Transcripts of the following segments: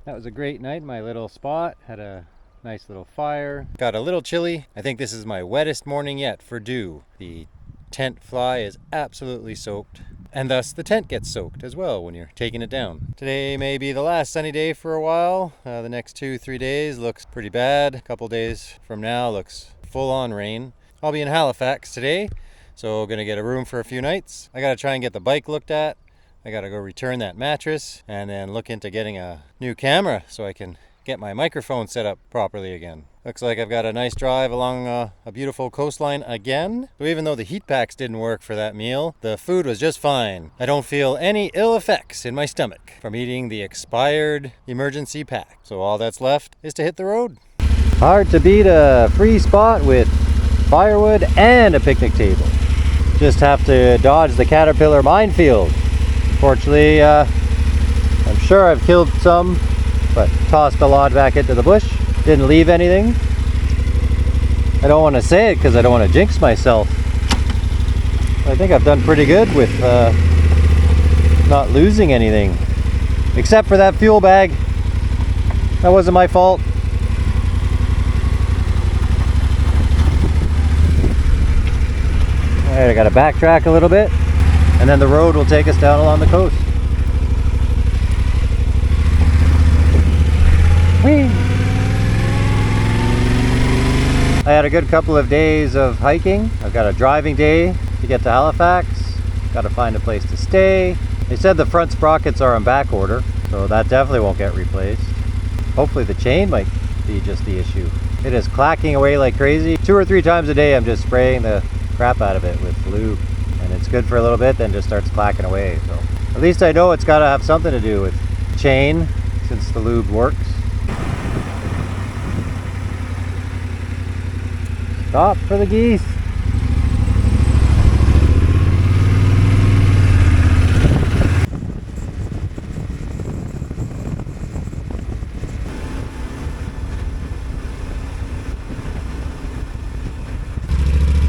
That was a great night in my little spot. Had a nice little fire. Got a little chilly. I think this is my wettest morning yet for dew. The tent fly is absolutely soaked, and thus the tent gets soaked as well when you're taking it down. Today may be the last sunny day for a while. The next 2-3 days looks pretty bad. A couple days from now looks full on rain. I'll be in Halifax today, so gonna get a room for a few nights. I gotta try and get the bike looked at. I gotta go return that mattress and then look into getting a new camera so I can get my microphone set up properly again. Looks like I've got a nice drive along a beautiful coastline again. So even though the heat packs didn't work for that meal, the food was just fine. I don't feel any ill effects in my stomach from eating the expired emergency pack. So all that's left is to hit the road. Hard to beat a free spot with firewood and a picnic table. Just have to dodge the caterpillar minefield. Fortunately, I'm sure I've killed some, but tossed a lot back into the bush. Didn't leave anything. I don't want to say it because I don't want to jinx myself. I think I've done pretty good with not losing anything. Except for that fuel bag. That wasn't my fault. Alright, I gotta backtrack a little bit, and then the road will take us down along the coast. Whee! I had a good couple of days of hiking. I've got a driving day to get to Halifax. Got to find a place to stay. They said the front sprockets are on back order, so that definitely won't get replaced. Hopefully the chain might be just the issue. It is clacking away like crazy. 2 or 3 times a day I'm just spraying the crap out of it with lube, and it's good for a little bit, then just starts clacking away. So at least I know it's got to have something to do with chain, since the lube works. Stop for the geese.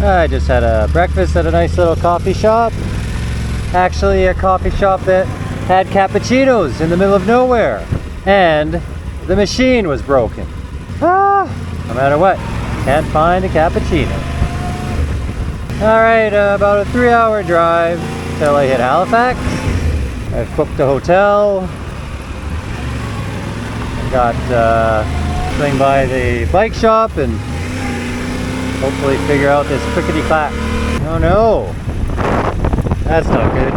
I just had a breakfast at a nice little coffee shop. Actually, a coffee shop that had cappuccinos in the middle of nowhere. And the machine was broken. No matter what, can't find a cappuccino. Alright, about a 3-hour drive till I hit Halifax. I've booked a hotel. I got swing by the bike shop and hopefully figure out this clickety-clack. Oh no, that's not good.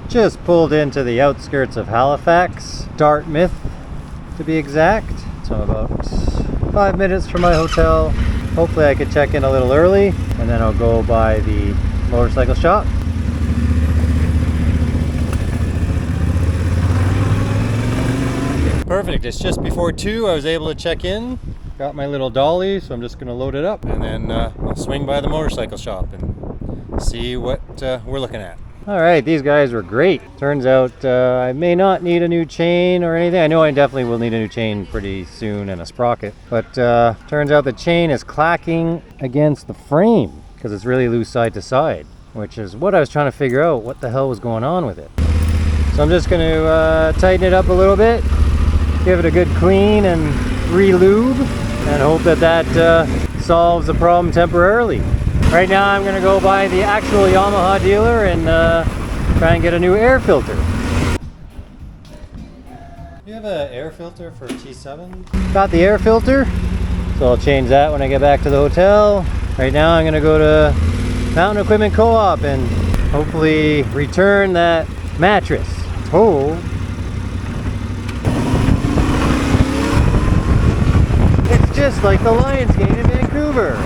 Just pulled into the outskirts of Halifax, Dartmouth to be exact. So I'm about 5 minutes from my hotel. Hopefully I could check in a little early, and then I'll go by the motorcycle shop. Perfect, it's just before 2. I was able to check in. Got my little dolly, so I'm just gonna load it up, and then I'll swing by the motorcycle shop and see what we're looking at. Alright, these guys were great. Turns out I may not need a new chain or anything. I know I definitely will need a new chain pretty soon and a sprocket. But turns out the chain is clacking against the frame because it's really loose side to side, which is what I was trying to figure out, what the hell was going on with it. So I'm just going to tighten it up a little bit, give it a good clean and re-lube, and hope that that solves the problem temporarily. Right now I'm going to go by the actual Yamaha dealer and try and get a new air filter. You have an air filter for T7? Got the air filter, so I'll change that when I get back to the hotel. Right now I'm going to go to Mountain Equipment Co-op and hopefully return that mattress. Oh, it's just like the Lions game in Vancouver.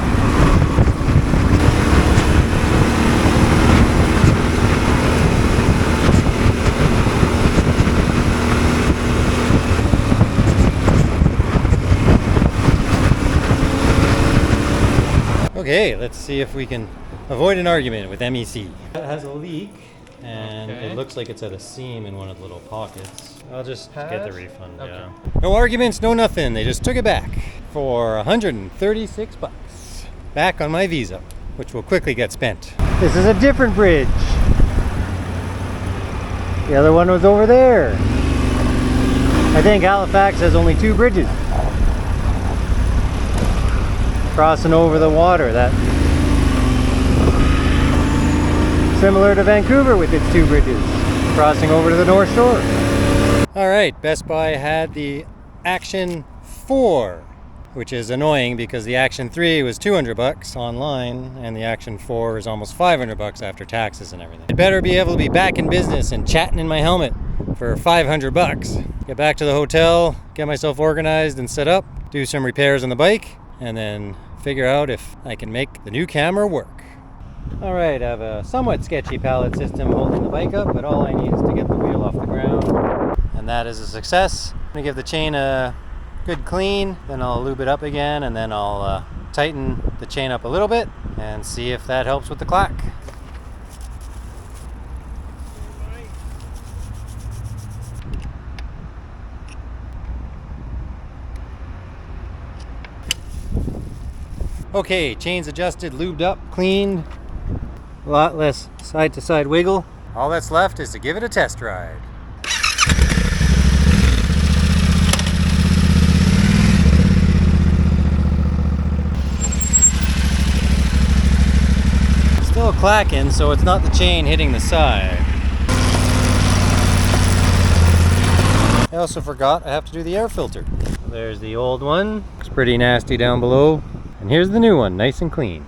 Okay, let's see if we can avoid an argument with MEC. It has a leak, and it looks like it's at a seam in one of the little pockets. I'll just get the refund, yeah. No arguments, no nothing. They just took it back for 136 bucks. Back on my Visa, which will quickly get spent. This is a different bridge. The other one was over there. I think Halifax has only 2 bridges. Crossing over the water, that similar to Vancouver with its 2 bridges, crossing over to the North Shore. All right, Best Buy had the Action 4, which is annoying because the Action 3 was 200 bucks online and the Action 4 is almost 500 bucks after taxes and everything. I'd better be able to be back in business and chatting in my helmet for 500 bucks. Get back to the hotel, get myself organized and set up, do some repairs on the bike, and then figure out if I can make the new camera work. All right, I have a somewhat sketchy pallet system holding the bike up, but all I need is to get the wheel off the ground. And that is a success. I'm gonna give the chain a good clean, then I'll lube it up again, and then I'll tighten the chain up a little bit and see if that helps with the clack. Okay, chains adjusted, lubed up, cleaned, a lot less side to side wiggle. All that's left is to give it a test ride. Still clacking, so it's not the chain hitting the side. I also forgot I have to do the air filter. There's the old one, it's pretty nasty down below. And here's the new one, nice and clean.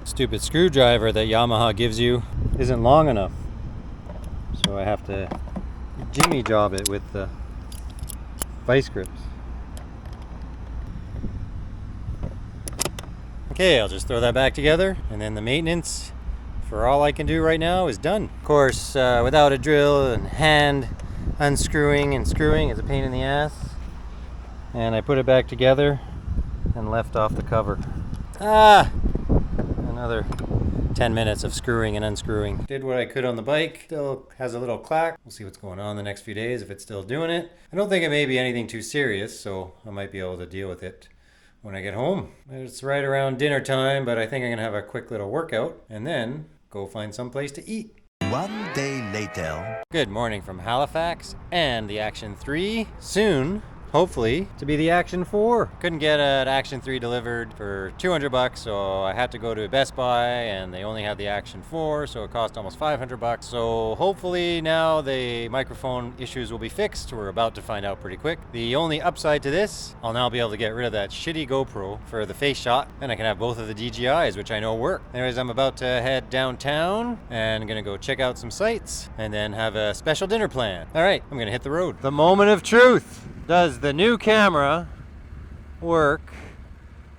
Stupid screwdriver that Yamaha gives you isn't long enough, so I have to jimmy job it with the vice grips. Okay, I'll just throw that back together, and then the maintenance for all I can do right now is done. Of course, without a drill and hand unscrewing and screwing is a pain in the ass, and I put it back together and left off the cover. Another 10 minutes of screwing and unscrewing. Did what I could on the bike. Still has a little clack. We'll see what's going on the next few days if it's still doing it. I don't think it may be anything too serious, so I might be able to deal with it when I get home. It's right around dinner time, but I think I'm gonna have a quick little workout and then go find some place to eat. One day later. Good morning from Halifax and the Action 3. Soon, hopefully, to be the Action 4. Couldn't get an Action 3 delivered for 200 bucks, so I had to go to Best Buy, and they only had the Action 4, so it cost almost 500 bucks. So hopefully now the microphone issues will be fixed. We're about to find out pretty quick. The only upside to this, I'll now be able to get rid of that shitty GoPro for the face shot, and I can have both of the DJIs, which I know work. Anyways, I'm about to head downtown, and I'm gonna go check out some sights, and then have a special dinner plan. All right, I'm gonna hit the road. The moment of truth. Does the new camera work,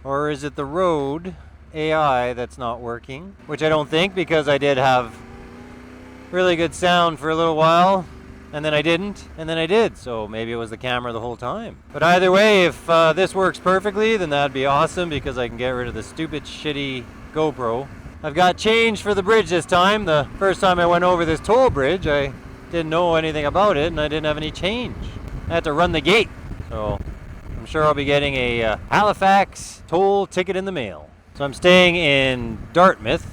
or is it the Rode AI that's not working? Which I don't think, because I did have really good sound for a little while, and then I didn't, and then I did, so maybe it was the camera the whole time. But either way, if this works perfectly, then that'd be awesome, because I can get rid of the stupid shitty GoPro. I've got change for the bridge this time. The first time I went over this toll bridge, I didn't know anything about it, and I didn't have any change. I had to run the gate, so I'm sure I'll be getting a Halifax toll ticket in the mail. So I'm staying in Dartmouth,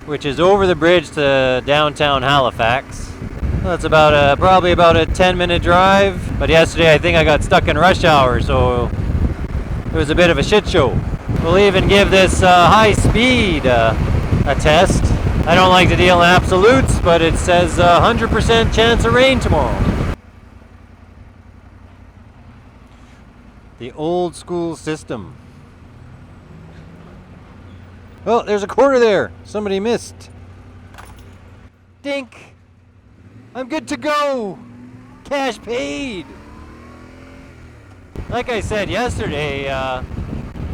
which is over the bridge to downtown Halifax. That's about probably about a 10-minute drive, but yesterday I think I got stuck in rush hour, so it was a bit of a shit show. We'll even give this high speed a test. I don't like to deal in absolutes, but it says 100% chance of rain tomorrow. The old school system. Oh, there's a quarter there. Somebody missed. Dink. I'm good to go. Cash paid. Like I said yesterday,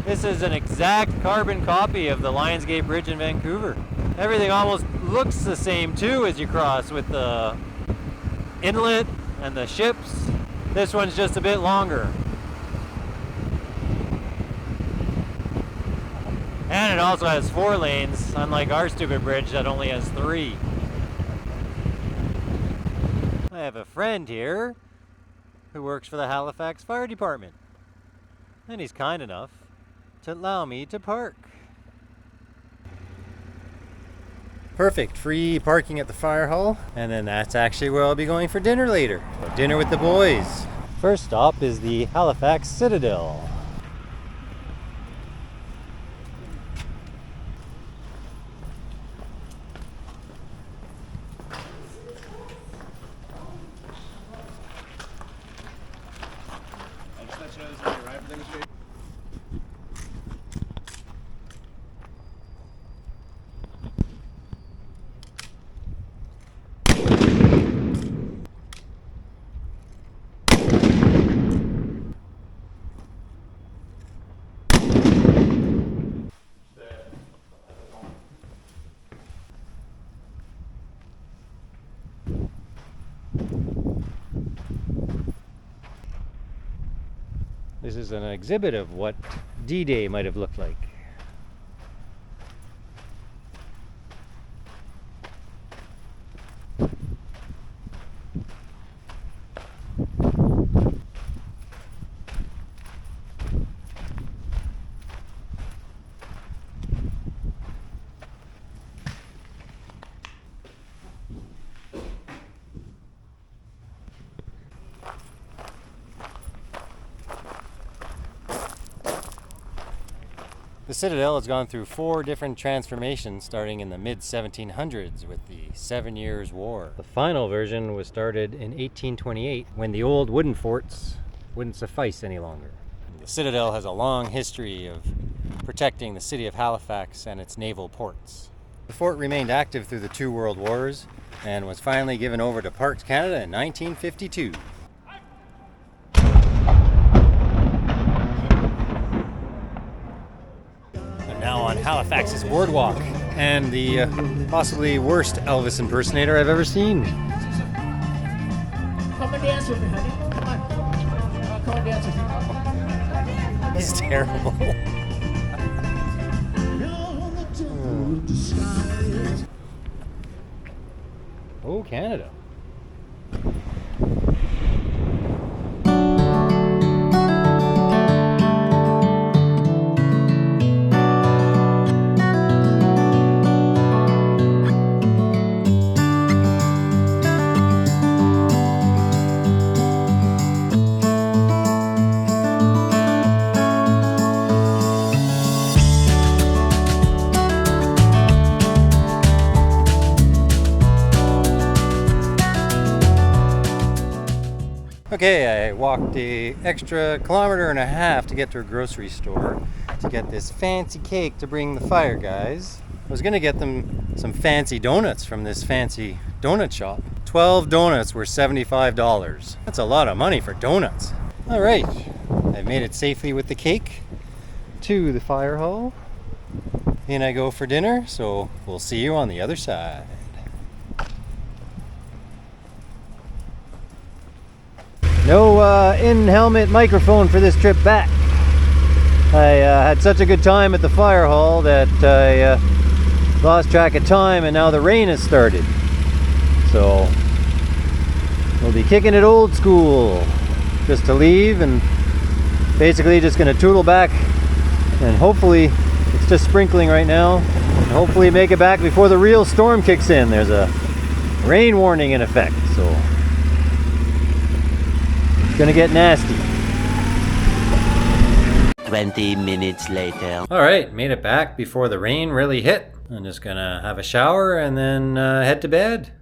this is an exact carbon copy of the Lionsgate Bridge in Vancouver. Everything almost looks the same too as you cross, with the inlet and the ships. This one's just a bit longer. And it also has 4 lanes, unlike our stupid bridge that only has 3. I have a friend here who works for the Halifax Fire Department. And he's kind enough to allow me to park. Perfect, free parking at the fire hall. And then that's actually where I'll be going for dinner later. Dinner with the boys. First stop is the Halifax Citadel. This is an exhibit of what D-Day might have looked like. The Citadel has gone through 4 different transformations starting in the mid-1700s with the 7 Years' War. The final version was started in 1828 when the old wooden forts wouldn't suffice any longer. The Citadel has a long history of protecting the city of Halifax and its naval ports. The fort remained active through the 2 World Wars and was finally given over to Parks Canada in 1952. Now on Halifax's boardwalk, and the possibly worst Elvis impersonator I've ever seen. Come and dance with me, honey. Come on. Come and dance with me. He's terrible. Oh, Canada. Okay, I walked the extra 1.5 kilometers to get to a grocery store to get this fancy cake to bring the fire guys. I was gonna get them some fancy donuts from this fancy donut shop. 12 donuts were $75. That's a lot of money for donuts. All right, I've made it safely with the cake to the fire hall. In I go for dinner, so we'll see you on the other side. No in-helmet microphone for this trip back. I had such a good time at the fire hall that I lost track of time, and now the rain has started. So we'll be kicking it old school just to leave, and basically just going to tootle back, and hopefully it's just sprinkling right now, and hopefully make it back before the real storm kicks in. There's a rain warning in effect, so gonna get nasty. 20 minutes later. All right, made it back before the rain really hit. I'm just gonna have a shower and then head to bed.